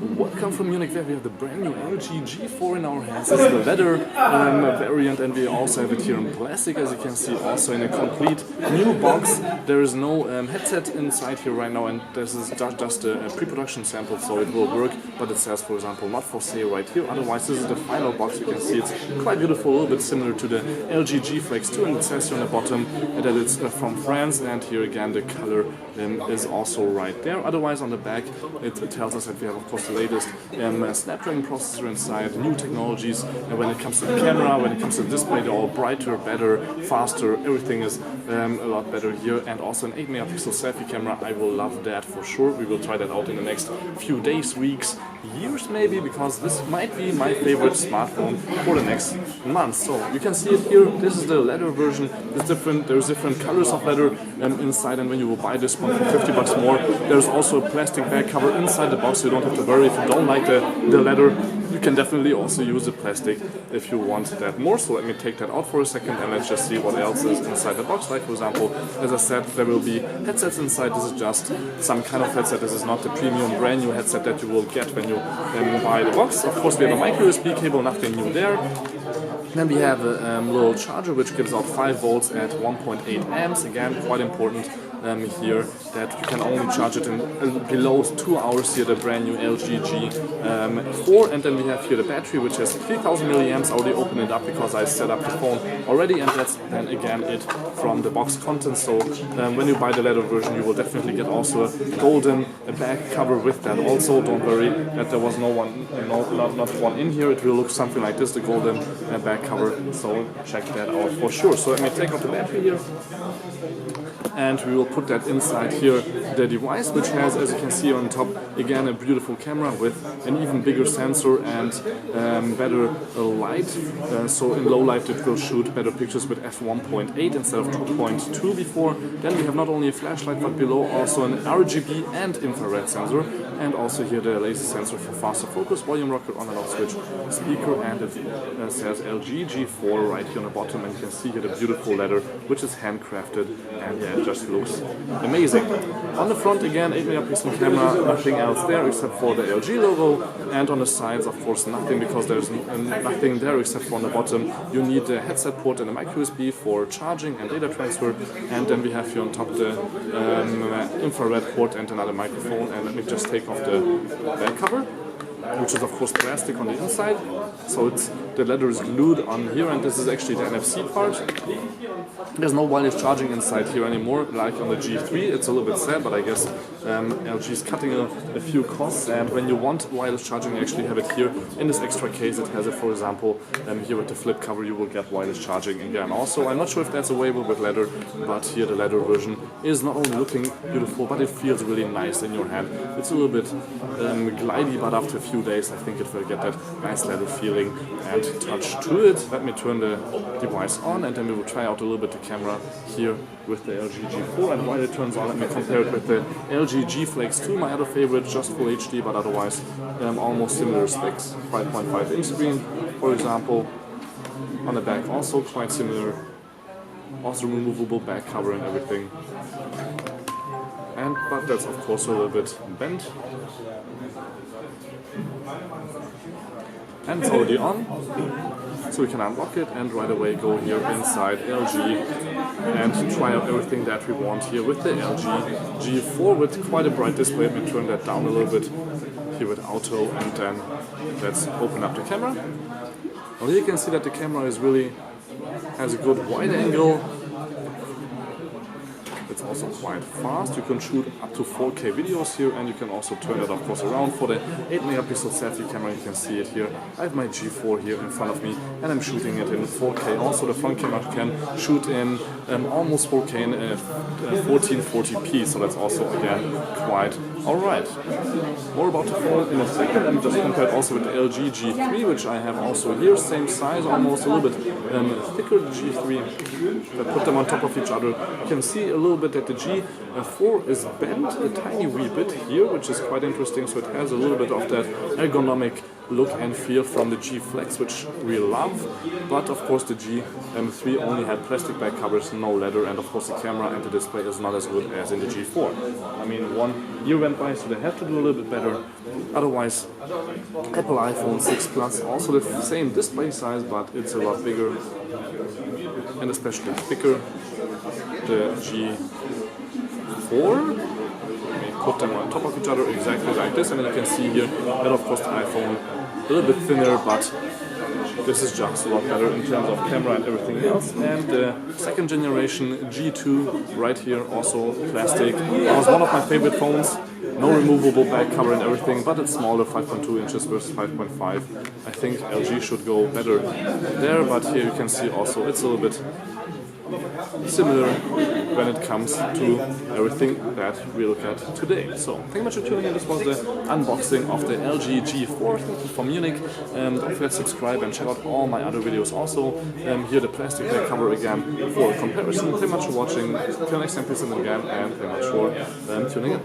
Welcome from Munich. There we have the brand new LG G4 in our hands. This is the leather variant, and we also have it here in plastic, as you can see, also in a complete new box. There is no headset inside here right now, and this is just a pre-production sample, so it will work, but it says, for example, not for sale right here. Otherwise, this is the final box. You can see it's quite beautiful, a little bit similar to the LG G Flex 2, and it says here on the bottom that it's from France, and here again the color is also right there. Otherwise, on the back, it tells us that we have, of course, the latest Snapdragon processor inside, new technologies, and when it comes to the camera, when it comes to the display, they're all brighter, better, faster, everything is a lot better here, and also an 8 megapixel selfie camera. I will love that for sure. We will try that out in the next few days, weeks, years maybe, because this might be my favorite smartphone for the next month. So you can see it here. This is the leather version. It's different. There's different colors of leather inside, and when you will buy this one for 50 bucks more, there's also a plastic back cover inside the box, so you don't have to worry if you don't like the leather. You can definitely also use the plastic if you want that more. So let me take that out for a second, and let's just see what else is inside the box. Like, for example, as I said, there will be headsets inside. This is just some kind of headset. This is not the premium brand new headset that you will get when you buy the box. Of course, we have a micro USB cable, nothing new there. Then we have a little charger which gives out 5 volts at 1.8 amps. Again, quite important here that you can only charge it in below 2 hours here, the brand new LG G4. And then we have here the battery, which has 3000 milliamps. I already opened it up because I set up the phone already, and that's then again it from the box content. So when you buy the leather version, you will definitely get also a golden back cover with that. Also, don't worry that there was not one in here. It will look something like this, the golden back cover. So check that out for sure. So let me take out the battery here, and we will put that inside here, the device, which has, as you can see on top, again a beautiful camera with an even bigger sensor and better light. So in low light it will shoot better pictures with f1.8 instead of 2.2 before. Then we have not only a flashlight, but below also an RGB and infrared sensor, and also here the laser sensor for faster focus, volume rocker, on and off switch, speaker, and it says LG G4 right here on the bottom, and you can see here the beautiful leather, which is handcrafted, and yeah, it just looks amazing. On the front again, 8 megapixel camera, nothing else there except for the LG logo, and on the sides of course nothing, because there's nothing there except for on the bottom you need the headset port and a micro USB for charging and data transfer, and then we have here on top the infrared port and another microphone. And let me just take off the back cover, which is of course plastic on the inside, so the leather is glued on here, and this is actually the NFC part. There's no wireless charging inside here anymore, like on the G3. It's a little bit sad, but I guess LG is cutting a few costs, and when you want wireless charging, you actually have it here in this extra case. It has it, for example, here with the flip cover, you will get wireless charging again. Also, I'm not sure if that's available with leather, but here the leather version is not only looking beautiful, but it feels really nice in your hand. It's a little bit glidey, but after a few days I think it will get that nice leather feeling and touch to it. Let me turn the device on, and then we will try out a little bit the camera here with the LG G4. And while it turns on, let me compare it with the LG G Flex 2, my other favorite, just full HD, but otherwise almost similar specs. 5.5 inch screen, for example. On the back also quite similar, also removable back cover and everything. But that's of course a little bit bent. And it's already on, so we can unlock it and right away go here inside LG and try out everything that we want here with the LG G4 with quite a bright display. Let me turn that down a little bit here with auto, and then let's open up the camera. Well, here you can see that the camera has a good wide angle. It's also quite fast. You can shoot up to 4K videos here, and you can also turn it of course around for the 8 megapixel selfie camera. You can see it here. I have my G4 here in front of me, and I'm shooting it in 4K. Also the front camera can shoot in almost 4K in 1440p, so that's also again quite alright. More about the phone in a second. I'm just compared also with the LG G3, which I have also here, same size, almost a little bit thicker G3. If I put them on top of each other, you can see a little bit that the G4 is bent a tiny wee bit here, which is quite interesting. So it has a little bit of that ergonomic look and feel from the G Flex, which we love. But of course the G3 only had plastic back covers, no leather, and of course the camera and the display is not as good as in the G4. I mean, 1 year went by, so they have to do a little bit better. Otherwise, Apple iPhone 6 Plus, also the same display size, but it's a lot bigger and especially thicker. The G4, we put them on top of each other exactly like this, and then you can see here that of course the iPhone a little bit thinner, but this is just a lot better in terms of camera and everything else. And the second generation G2 right here, also plastic. It was one of my favorite phones. No removable back cover and everything, but it's smaller, 5.2 inches versus 5.5. I think LG should go better there, but here you can see also it's a little bit similar when it comes to everything that we look at today. So, thank you much for tuning in. This was the unboxing of the LG G4 from Munich. Don't forget to subscribe and check out all my other videos also. Here the plastic back cover again for comparison. Thank you much for watching. Till next time, please again, and thank you much for tuning in.